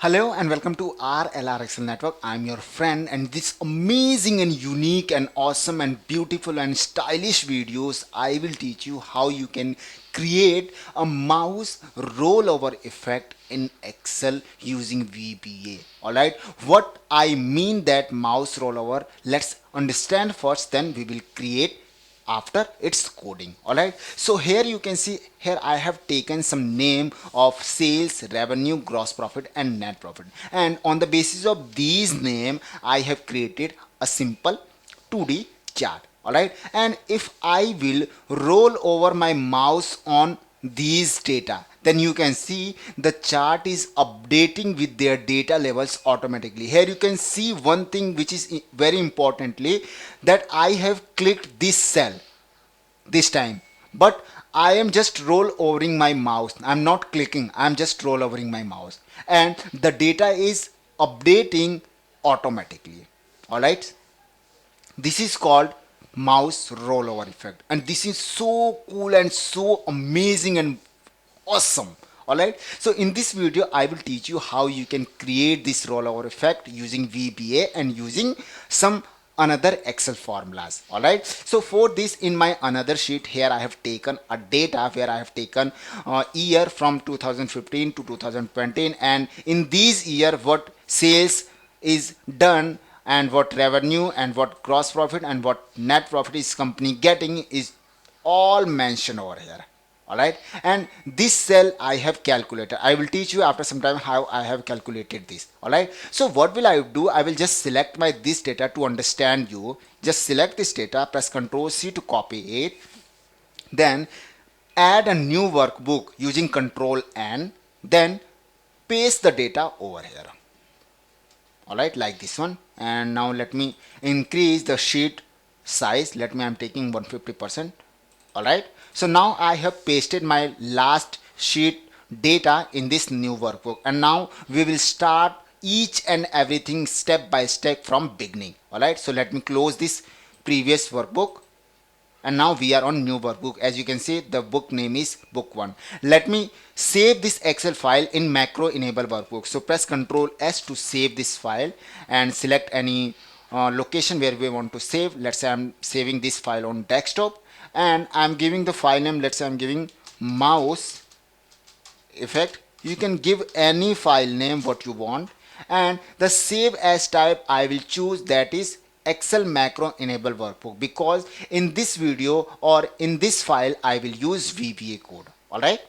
Hello and welcome to RLR Excel Network. I'm your friend, and this amazing and unique and awesome and beautiful and stylish videos I will teach you how you can create a mouse rollover effect in Excel using VBA. Alright, what I mean that mouse rollover, let's understand first, then we will create after its coding. All right, so here you can see, here I have taken some name of sales, revenue, gross profit and net profit, and on the basis of these name I have created a simple 2D chart. All right, and if I will roll over my mouse on these data, then you can see the chart is updating with their data levels automatically. Here you can see one thing which is very importantly, that I have clicked this cell this time, but I am just roll overing my mouse. I'm not clicking, I'm just roll overing my mouse, and the data is updating automatically. All right, this is called mouse rollover effect, and this is so cool and so amazing and awesome. All right, so in this video I will teach you how you can create this rollover effect using VBA and using some another Excel formulas. All right, so for this, in my another sheet here I have taken a data where I have taken year from 2015 to 2020, and in this year what sales is done and what revenue and what gross profit and what net profit is company getting is all mentioned over here. All right, and this cell I have calculated. I will teach you after some time how I have calculated this. All right, so what will I do? I will just select my this data to understand you. Just select this data, press Ctrl C to copy it, then add a new workbook using Ctrl N, then paste the data over here. All right, like this one. And now let me increase the sheet size. Let me, I'm taking 150%. All right, so now I have pasted my last sheet data in this new workbook, and now we will start each and everything step by step from beginning. All right, so let me close this previous workbook, and now we are on new workbook. As you can see, the book name is book 1. Let me save this Excel file in macro enable workbook. So press Ctrl S to save this file and select any location where we want to save. Let's say I'm saving this file on desktop, and I'm giving the file name, let's say I'm giving mouse effect. You can give any file name what you want, and the save as type I will choose, that is Excel macro enable workbook, because in this video or in this file I will use VBA code. All right,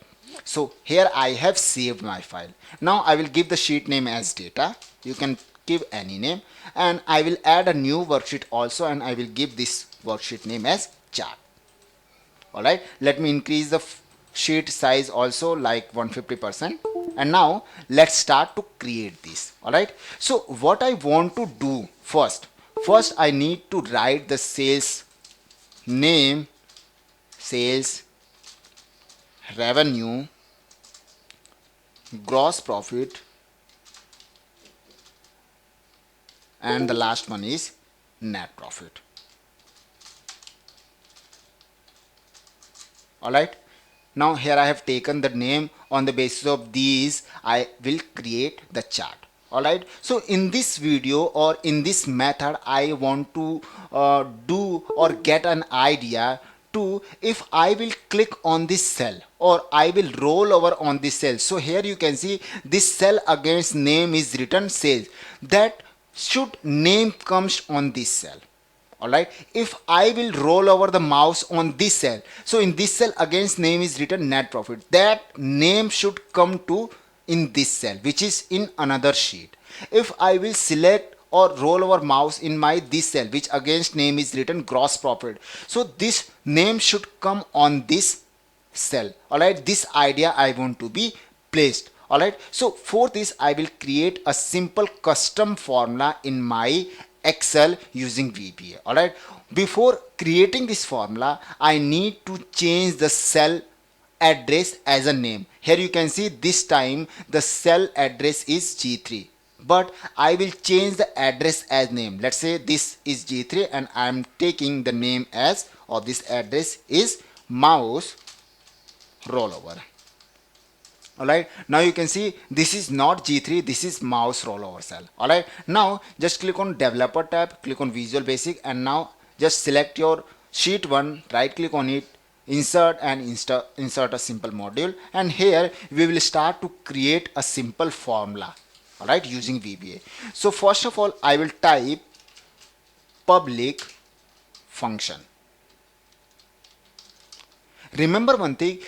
so here I have saved my file. Now I will give the sheet name as data. You can give any name, and I will add a new worksheet also, and I will give this worksheet name as chart. All right, let me increase the sheet size also like 150%, and now let's start to create this. All right, so what I want to do first I need to write the sales name, sales revenue, gross profit, and the last one is net profit. All right, now here I have taken the name. On the basis of these I will create the chart. All right, so in this video or in this method I want to do or get an idea to, if I will click on this cell or I will roll over on this cell. So here you can see this cell against name is written sales, that should name comes on this cell. All right, if I will roll over the mouse on this cell, so in this cell against name is written net profit, that name should come to in this cell which is in another sheet. If I will select or roll over mouse in my this cell which against name is written gross profit, so this name should come on this cell. All right, this idea I want to be placed. All right, so for this I will create a simple custom formula in my Excel using VBA. All right, before creating this formula I need to change the cell address as a name. Here you can see this time the cell address is G3, but I will change the address as name. Let's say this is G3 and I am taking the name as, or this address is mouse rollover. Alright, now you can see this is not G3, this is mouse rollover cell. Alright, now just click on developer tab, click on Visual Basic, and now just select your sheet 1, right click on it, insert and insert a simple module, and here we will start to create a simple formula, alright, using VBA. So first of all I will type public function. Remember one thing,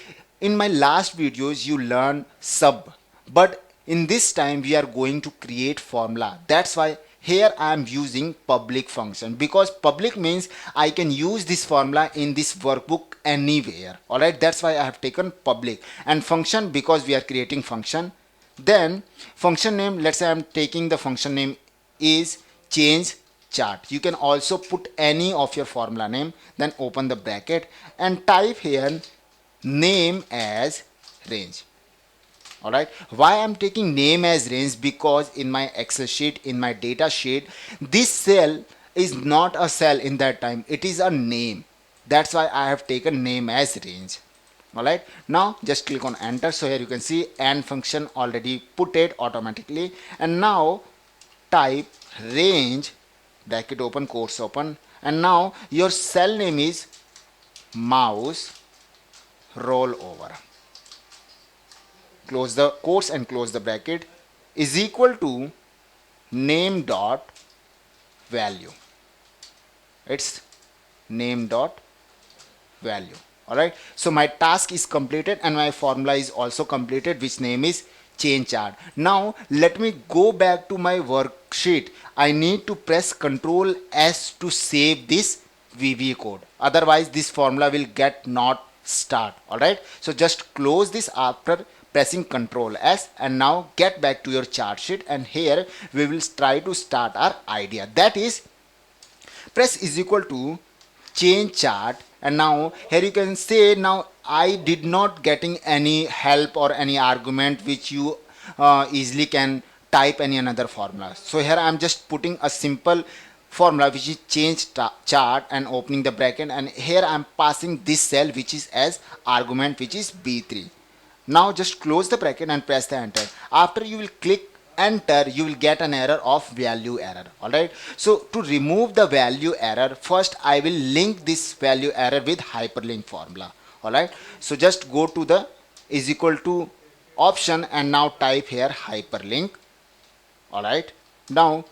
in my last videos you learned sub, but in this time we are going to create formula. That's why here I am using public function, because public means I can use this formula in this workbook anywhere. Alright, that's why I have taken public, and function because we are creating function. Then function name, let's say I'm taking the function name is change chart. You can also put any of your formula name, then open the bracket and type here name as range. Alright, why I'm taking name as range? Because in my Excel sheet, in my data sheet, this cell is not a cell in that time, it is a name. That's why I have taken name as range. Alright, now just click on enter. So here you can see and function already put it automatically, and now type range, bracket open, quotes open, and now your cell name is mouse roll over. Close the quotes and close the bracket, is equal to name dot value. It's name dot value. Alright, so my task is completed and my formula is also completed, which name is change chart. Now let me go back to my worksheet. I need to press Ctrl S to save this VBA code, otherwise this formula will get not start. Alright, so just close this after pressing Ctrl S, and now get back to your chart sheet, and here we will try to start our idea. That is, press is equal to change chart, and now here you can say, now I did not getting any help or any argument which you easily can type any another formula. So here I am just putting a simple formula which is change chart and opening the bracket, and here I am passing this cell which is as argument, which is B3. Now just close the bracket and press the enter. After you will click enter, you will get an error of value error. Alright, so to remove the value error, first I will link this value error with hyperlink formula. Alright, so just go to the is equal to option and now type here hyperlink. Alright, now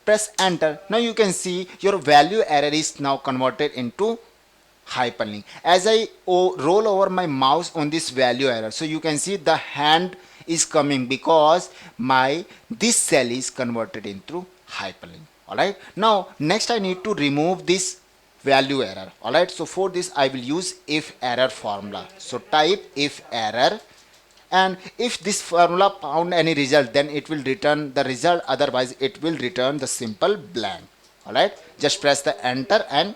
press enter. Now you can see your value error is now converted into hyperlink. As I roll over my mouse on this value error, so you can see the hand is coming because my this cell is converted into hyperlink. Alright, now next I need to remove this value error. Alright, so for this I will use if error formula. So type if error, and if this formula found any result, then it will return the result, otherwise it will return the simple blank. Alright, just press the enter and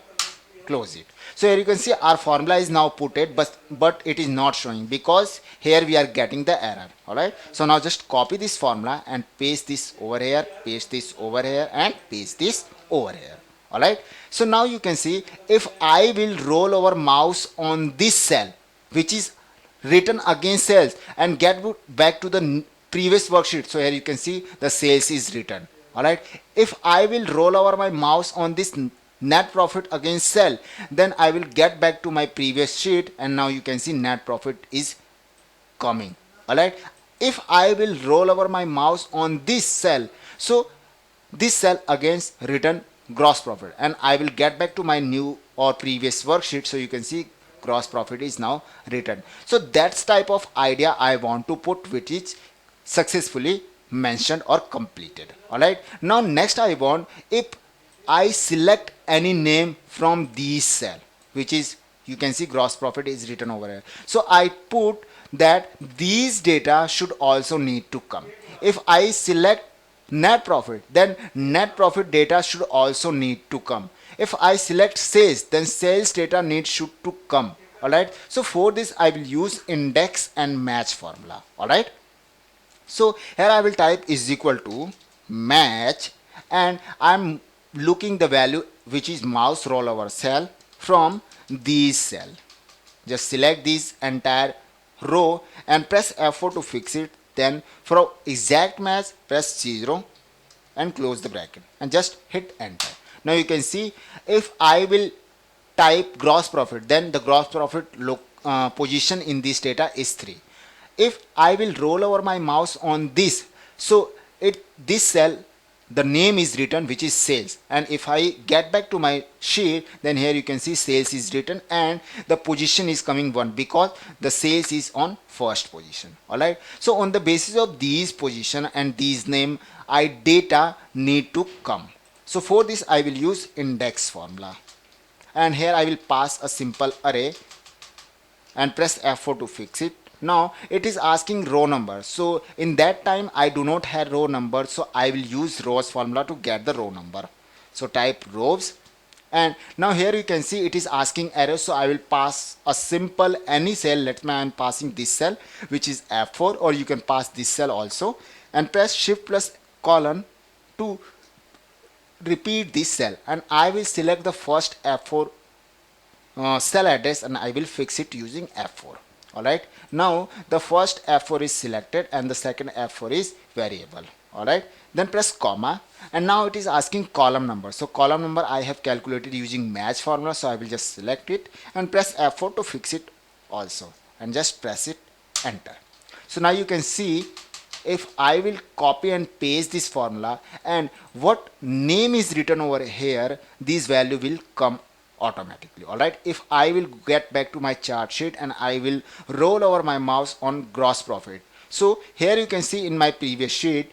close it. So here you can see our formula is now put it, but it is not showing because here we are getting the error. Alright, so now just copy this formula and paste this over here, paste this over here, and paste this over here. Alright, so now you can see if I will roll over mouse on this cell which is written against sales and get back to the previous worksheet, so here you can see the sales is written. Alright, if I will roll over my mouse on this net profit against sell, then I will get back to my previous sheet, and now you can see net profit is coming. Alright, if I will roll over my mouse on this cell, so this cell against written gross profit, and I will get back to my new or previous worksheet, so you can see gross profit is now written. So that's type of idea I want to put, which is successfully mentioned or completed. Alright, now next I want, if I select any name from these cell, which is you can see gross profit is written over here, so I put that these data should also need to come. If I select net profit, then net profit data should also need to come. If I select sales, then sales data should to come. Alright, so for this I will use index and match formula. Alright, so here I will type is equal to match, and I'm looking the value which is mouse rollover cell from these cell. Just select this entire row and press F4 to fix it. Then for exact match, press 0 and close the bracket and just hit enter. Now you can see if I will type gross profit, then the gross profit position in this data is 3. If I will roll over my mouse on this, so this cell, the name is written, which is sales. And if I get back to my sheet, then here you can see sales is written and the position is coming 1 because the sales is on first position. Alright, so on the basis of these position and these name, data need to come. So for this I will use index formula, and here I will pass a simple array and press F4 to fix it. Now it is asking row number, so in that time I do not have row number, so I will use rows formula to get the row number. So type rows, and now here you can see it is asking array, so I will pass a simple any cell. Let's say I am passing this cell, which is F4, or you can pass this cell also, and press shift plus colon to repeat this cell, and I will select the first F4 cell address and I will fix it using F4. Alright, now the first F4 is selected and the second F4 is variable. Alright, then press comma, and now it is asking column number. So column number I have calculated using match formula, so I will just select it and press F4 to fix it also, and just press it enter. So now you can see if I will copy and paste this formula, and what name is written over here, this value will come automatically. Alright, if I will get back to my chart sheet and I will roll over my mouse on gross profit, so here you can see in my previous sheet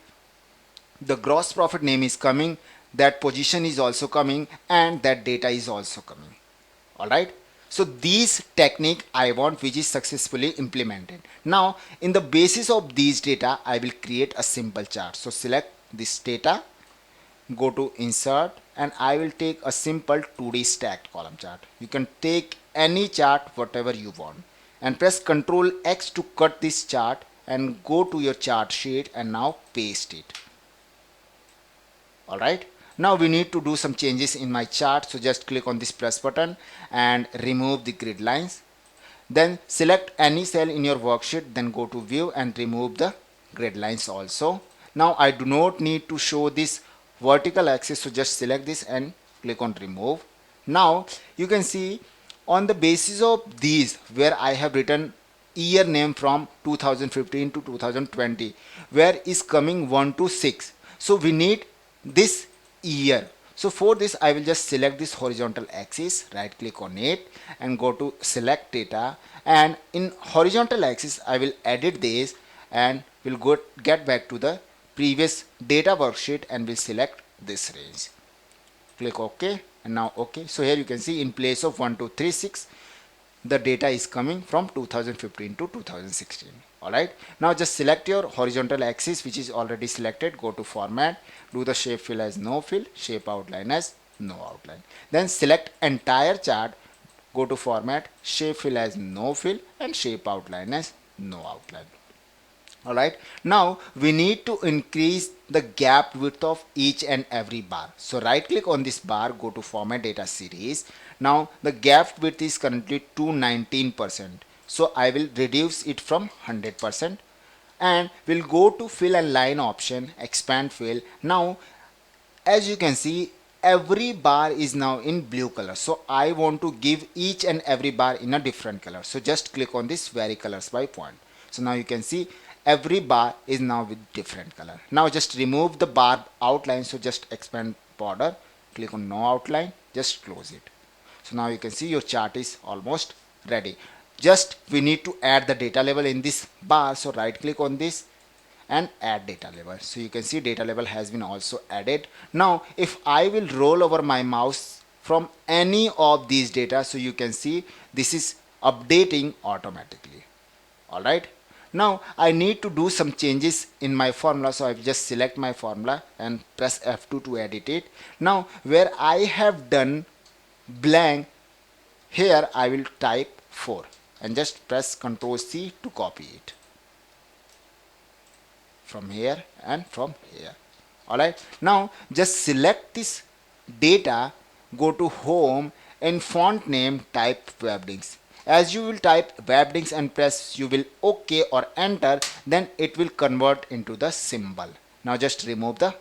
the gross profit name is coming, that position is also coming, and that data is also coming. Alright, so this technique I want, which is successfully implemented. Now in the basis of these data I will create a simple chart. So select this data, go to insert, and I will take a simple 2D stacked column chart. You can take any chart whatever you want, and press Ctrl X to cut this chart and go to your chart sheet and now paste it. Alright, now we need to do some changes in my chart, so just click on this plus button and remove the grid lines. Then select any cell in your worksheet, then go to view and remove the grid lines also. Now I do not need to show this vertical axis, so just select this and click on remove. Now you can see on the basis of these, where I have written year name from 2015 to 2020, where is coming 1 to 6, so we need this year. So for this I will just select this horizontal axis, right click on it and go to select data, and in horizontal axis I will edit this and will get back to the previous data worksheet and will select this range. Click OK, and now OK. So here you can see in place of 1 2 3 6, the data is coming from 2015 to 2016. Alright, now just select your horizontal axis, which is already selected. Go to format, do the shape fill as no fill, shape outline as no outline. Then select entire chart, go to format, shape fill as no fill, and shape outline as no outline. Alright, now we need to increase the gap width of each and every bar. So right click on this bar, go to format data series. Now the gap width is currently 219%. So I will reduce it from 100%, and we'll go to fill and line option, expand fill. Now as you can see, every bar is now in blue color, so I want to give each and every bar in a different color. So just click on this vary colors by point. So now you can see every bar is now with different color. Now just remove the bar outline, so just expand border, click on no outline, just close it. So now you can see your chart is almost ready. Just we need to add the data label in this bar, so right click on this and add data label. So you can see data label has been also added. Now if I will roll over my mouse from any of these data, so you can see this is updating automatically. Alright, now I need to do some changes in my formula, so I will just select my formula and press F2 to edit it. Now where I have done blank, here I will type 4 and just press Ctrl C to copy it from here and from here. Alright, now just select this data, go to home, and font name type Weblinks, As you will type Webdings and press you will OK or enter, then it will convert into the symbol. Now just remove the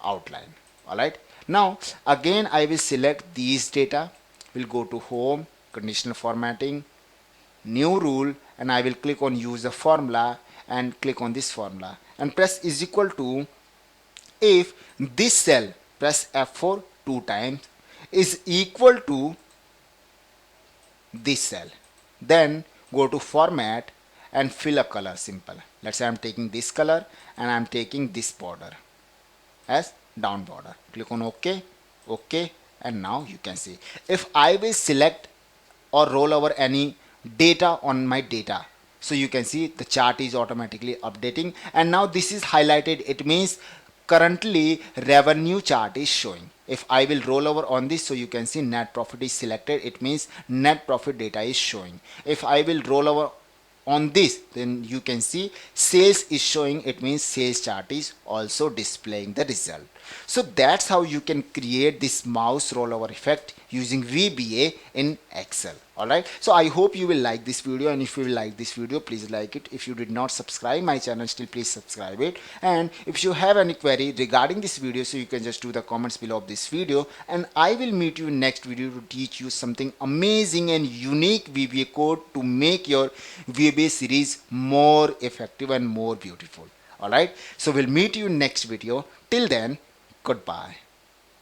outline. Alright, now again I will select these data, will go to home, conditional formatting, new rule, and I will click on use the formula and click on this formula and press is equal to, if this cell, press F4 two times, is equal to this cell, then go to format and fill a color. Simple. Let's say I'm taking this color and I'm taking this border as down border. Click on OK, OK, and now you can see if I will select or roll over any data on my data, so you can see the chart is automatically updating, and now this is highlighted. It means currently revenue chart is showing. If I will roll over on this, so you can see net profit is selected, it means net profit data is showing. If I will roll over on this, then you can see sales is showing, it means sales chart is also displaying the result. So that's how you can create this mouse rollover effect using VBA in Excel. Alright, so I hope you will like this video, and if you will like this video, please like it. If you did not subscribe my channel still, please subscribe it, and if you have any query regarding this video, so you can just do the comments below of this video, and I will meet you in next video to teach you something amazing and unique VBA code to make your VBA series more effective and more beautiful. Alright, so we'll meet you in next video. Till then, goodbye.